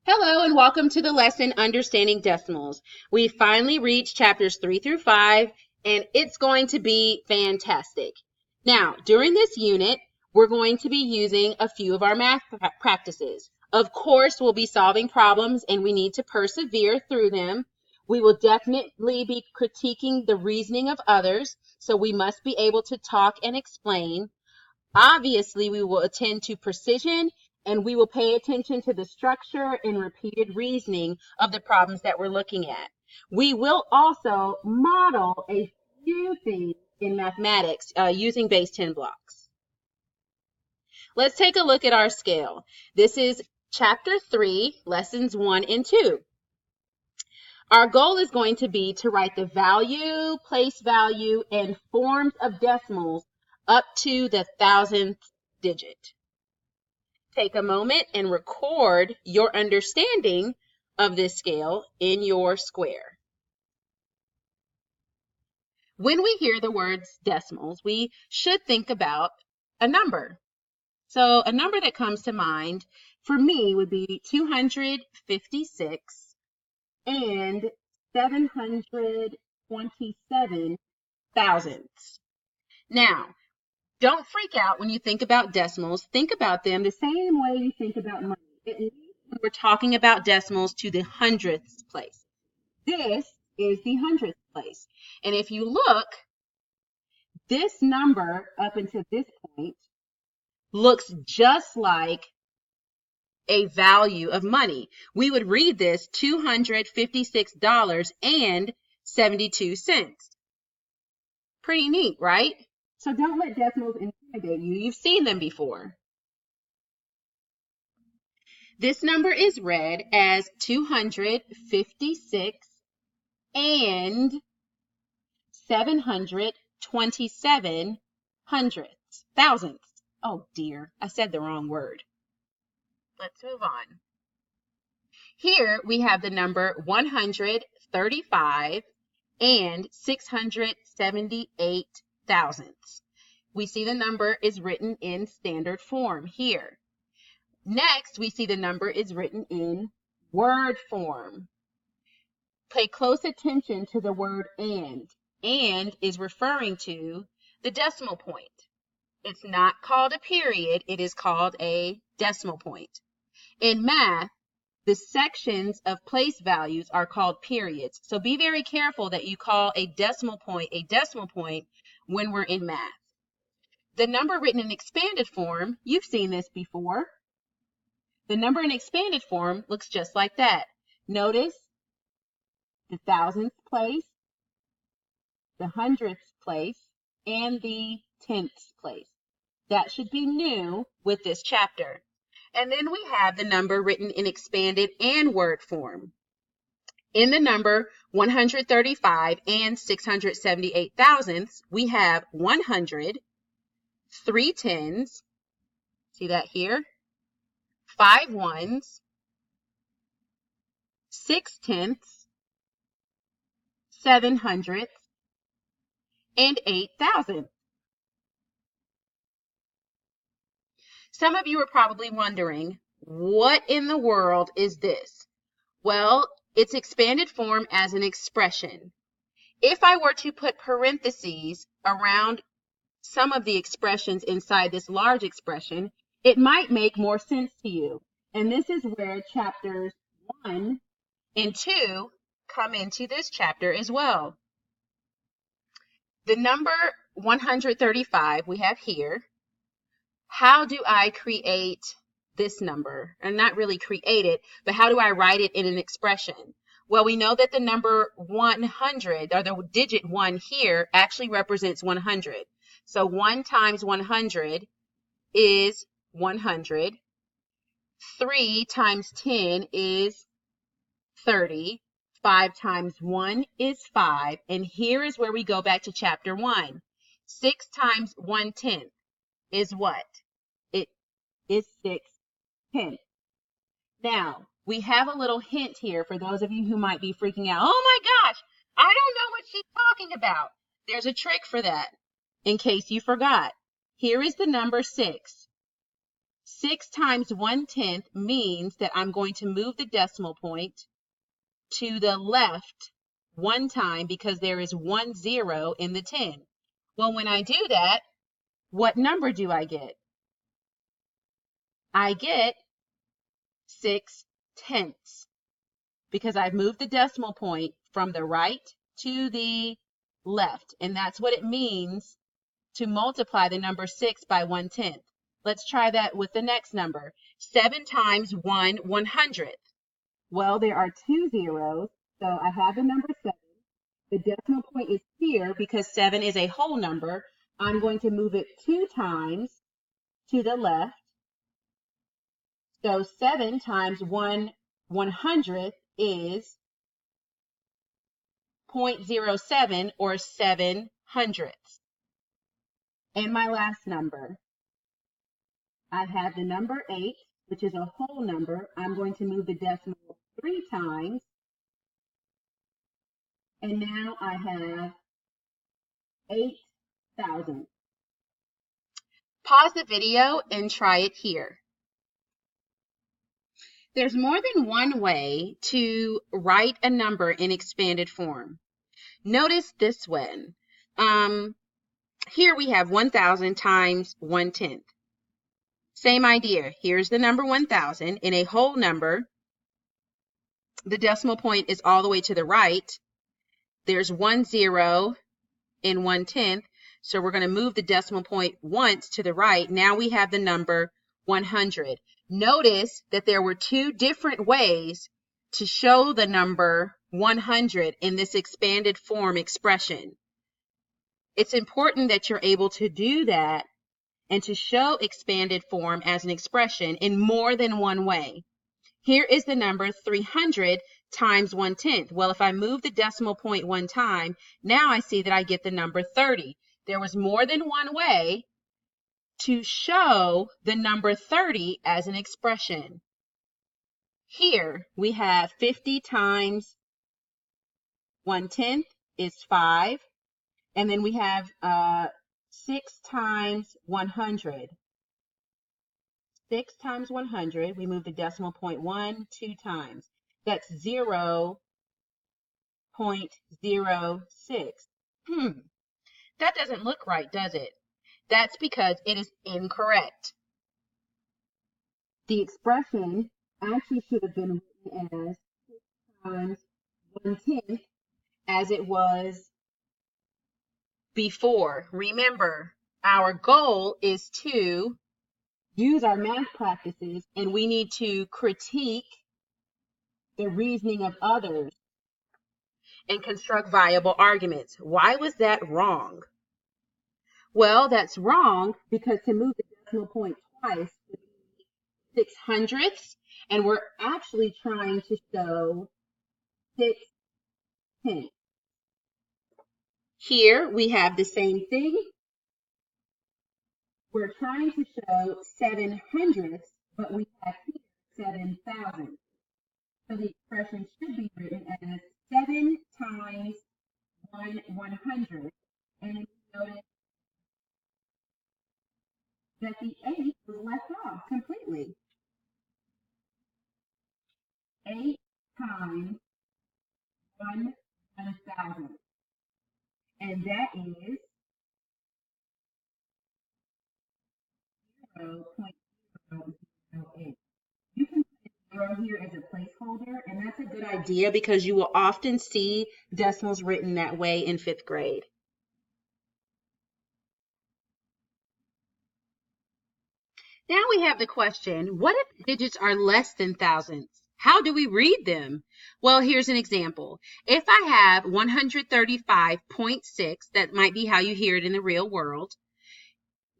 Hello and welcome to the lesson Understanding Decimals. We finally reached chapters 3 through 5 and it's going to be fantastic. Now, during this unit, we're going to be using a few of our math practices. Of course, we'll be solving problems and we need to persevere through them. We will definitely be critiquing the reasoning of others, so we must be able to talk and explain. Obviously, we will attend to precision and we will pay attention to the structure and repeated reasoning of the problems that we're looking at. We will also model a few things in mathematics using base 10 blocks. Let's take a look at our scale. This is chapter 3, lessons 1 and 2. Our goal is going to be to write the value, place value, and forms of decimals up to the thousandth digit. Take a moment and record your understanding of this scale in your square. When we hear the words decimals, we should think about a number. So a number that comes to mind for me would be 256 and 727 thousandths. Now, don't freak out when you think about decimals. Think about them the same way you think about money. At least when we're talking about decimals to the hundredths place. This is the hundredth place. And if you look, this number up until this point looks just like a value of money. We would read this $256.72. Pretty neat, right? So don't let decimals intimidate you. You've seen them before. This number is read as 256 and 727 thousandths. Oh dear, I said the wrong word. Let's move on. Here we have the number 135 and 678 thousandths. We see the number is written in standard form here. Next, we see the number is written in word form. Pay close attention to the word and. And is referring to the decimal point. It's not called a period, it is called a decimal point. In math, the sections of place values are called periods. So be very careful that you call a decimal point when we're in math. The number written in expanded form, you've seen this before. The number in expanded form looks just like that. Notice the thousandths place, the hundredths place, and the tenths place. That should be new with this chapter. And then we have the number written in expanded and word form. In the number 135 and 678 thousandths, we have 100, 3 tens, see that here? 5 ones, 6 tenths, 7 hundredths, and 8 thousandths. Some of you are probably wondering, what in the world is this? Well, it's expanded form as an expression. If I were to put parentheses around some of the expressions inside this large expression, it might make more sense to you. And this is where chapters 1 and 2 come into this chapter as well. The number 135 we have here. How do I create this number? And not really create it, but how do I write it in an expression? Well, we know that the number 100, or the digit 1 here, actually represents 100. So 1 times 100 is 100. 3 times 10 is 30. 5 times 1 is 5. And here is where we go back to chapter 1. 6 times 1/10 is what? It is 6 tenths. Now, we have a little hint here for those of you who might be freaking out. Oh my gosh, I don't know what she's talking about. There's a trick for that, in case you forgot. Here is the number 6. 6 times 1/10 means that I'm going to move the decimal point to the left one time because there is 1 0 in the 10. Well, when I do that, what number do I get? I get 6/10 because I've moved the decimal point from the right to the left, and that's what it means to multiply the number 6 by 1/10. Let's try that with the next number. 7 times 1 100th. Well, there are 2 zeros, so I have the number 7. The decimal point is here because 7 is a whole number. I'm going to move it 2 times to the left. So 7 times 1 100th is 0.07 or 7 hundredths. And my last number, I have the number 8, which is a whole number. I'm going to move the decimal 3 times. And now I have 8,000. Pause the video and try it here. There's more than one way to write a number in expanded form. Notice this one. Here we have 1,000 times 1/10. Same idea. Here's the number 1,000 in a whole number. The decimal point is all the way to the right. There's 1 0 in 1/10. So we're going to move the decimal point once to the right. Now we have the number 100. Notice that there were 2 different ways to show the number 100 in this expanded form expression. It's important that you're able to do that and to show expanded form as an expression in more than one way. Here is the number 300 times 1/10. Well, if I move the decimal point one time, now I see that I get the number 30. There was more than one way to show the number 30 as an expression. Here we have 50 times 1/10 is 5. And then we have 6 times 100. 6 times 100, we move the decimal point 1, 2 times. That's 0.06. That doesn't look right, does it? That's because it is incorrect. The expression actually should have been written as 6 times 1/10 as it was before. Remember, our goal is to use our math practices, and we need to critique the reasoning of others and construct viable arguments. Why was that wrong? Well, that's wrong because to move the decimal point twice would be 6 hundredths, and we're actually trying to show 6/10. Here we have the same thing. We're trying to show 7 hundredths, but we have here 7,000. So the expression should be written as 7 times 1 100. And you notice that the 8 was left off completely. 8 times 1 1,000. And that is 0.008. You can put 0 here as a placeholder, and that's a good idea because you will often see decimals written that way in 5th grade. Now we have the question, what if digits are less than thousandths? How do we read them? Well, here's an example. If I have 135.6, that might be how you hear it in the real world,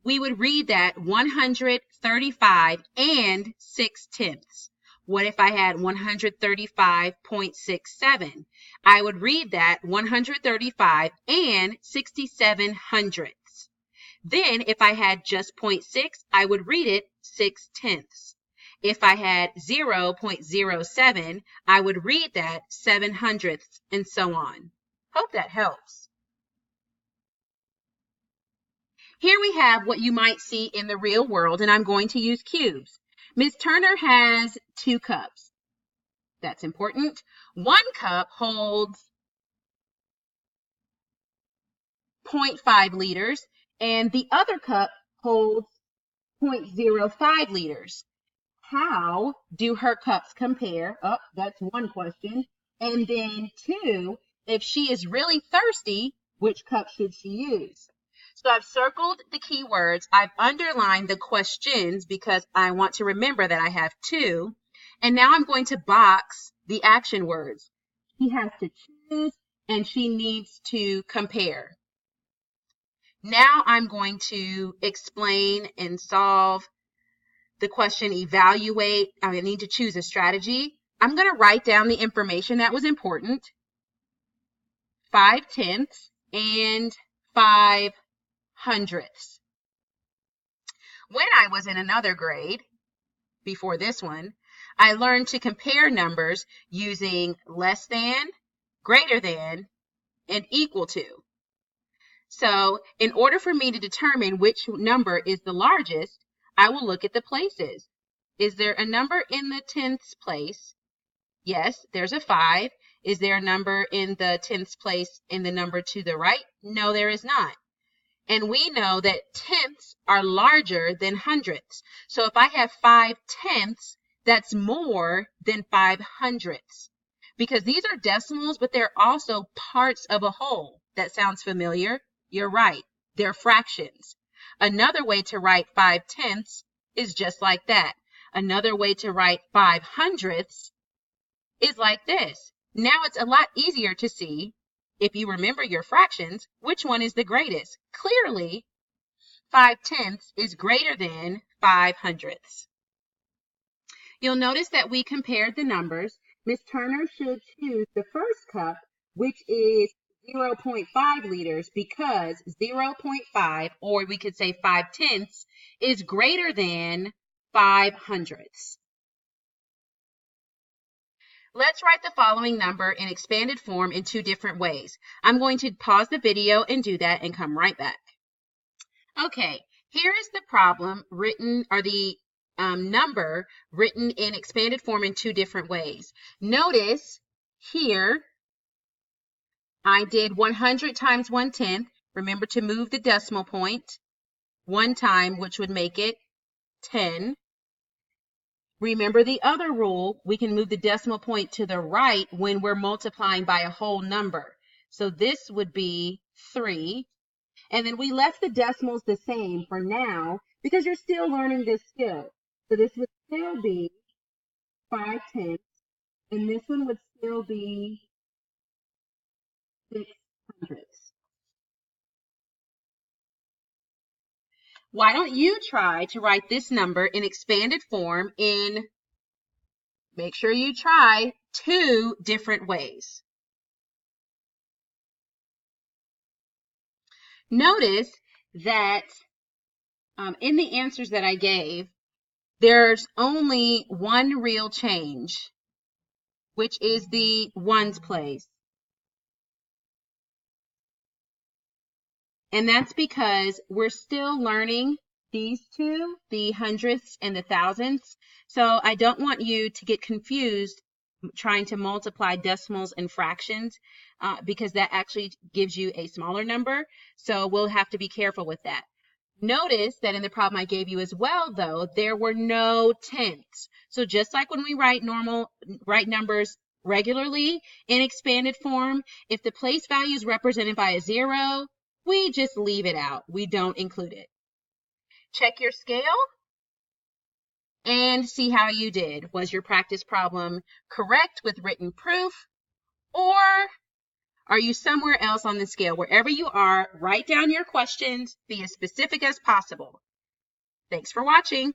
we would read that 135 and 6/10. What if I had 135.67? I would read that 135 and 67 hundredths. Then if I had just 0.6, I would read it 6/10. If I had 0.07, I would read that 7 hundredths and so on. Hope that helps. Here we have what you might see in the real world, and I'm going to use cubes. Ms. Turner has 2 cups. That's important. 1 cup holds 0.5 liters, and the other cup holds 0.05 liters. How do her cups compare? Oh, that's one question. And then 2, if she is really thirsty, which cup should she use? So I've circled the keywords. I've underlined the questions because I want to remember that I have 2. And now I'm going to box the action words. She has to choose and she needs to compare. Now I'm going to explain and solve the question, evaluate. I need to choose a strategy. I'm going to write down the information that was important. 5/10 and 5/100. When I was in another grade, before this one, I learned to compare numbers using less than, greater than, and equal to. So in order for me to determine which number is the largest, I will look at the places. Is there a number in the 10th place? Yes, there's a 5. Is there a number in the 10th place in the number to the right? No, there is not. And we know that tenths are larger than hundredths. So if I have 5/10, that's more than 5/100. Because these are decimals, but they're also parts of a whole. That sounds familiar? You're right. They're fractions. Another way to write 5/10 is just like that. Another way to write 5/100 is like this. Now it's a lot easier to see, if you remember your fractions, which one is the greatest. Clearly, 5/10 is greater than 5/100. You'll notice that we compared the numbers. Ms. Turner should choose the first cup, which is 0.5 liters, because 0.5, or we could say 5/10, is greater than 5/100. Let's write the following number in expanded form in 2 different ways. I'm going to pause the video and do that and come right back. Okay, here is the problem written, or the number written in expanded form in 2 different ways. Notice here, I did 100 times 1/10. Remember to move the decimal point 1 time, which would make it 10. Remember the other rule, we can move the decimal point to the right when we're multiplying by a whole number. So this would be 3. And then we left the decimals the same for now because you're still learning this skill. So this would still be 5/10, and this one would still be 6/100. Why don't you try to write this number in expanded form in, make sure you try 2 different ways. Notice that in the answers that I gave, there's only one real change, which is the ones place. And that's because we're still learning these 2, the hundredths and the thousandths. So I don't want you to get confused trying to multiply decimals and fractions because that actually gives you a smaller number. So we'll have to be careful with that. Notice that in the problem I gave you as well, though, there were no tenths. So just like when we write numbers regularly in expanded form, if the place value is represented by a 0, we just leave it out. We don't include it. Check your scale and see how you did. Was your practice problem correct with written proof, or are you somewhere else on the scale? Wherever you are, write down your questions, be as specific as possible. Thanks for watching.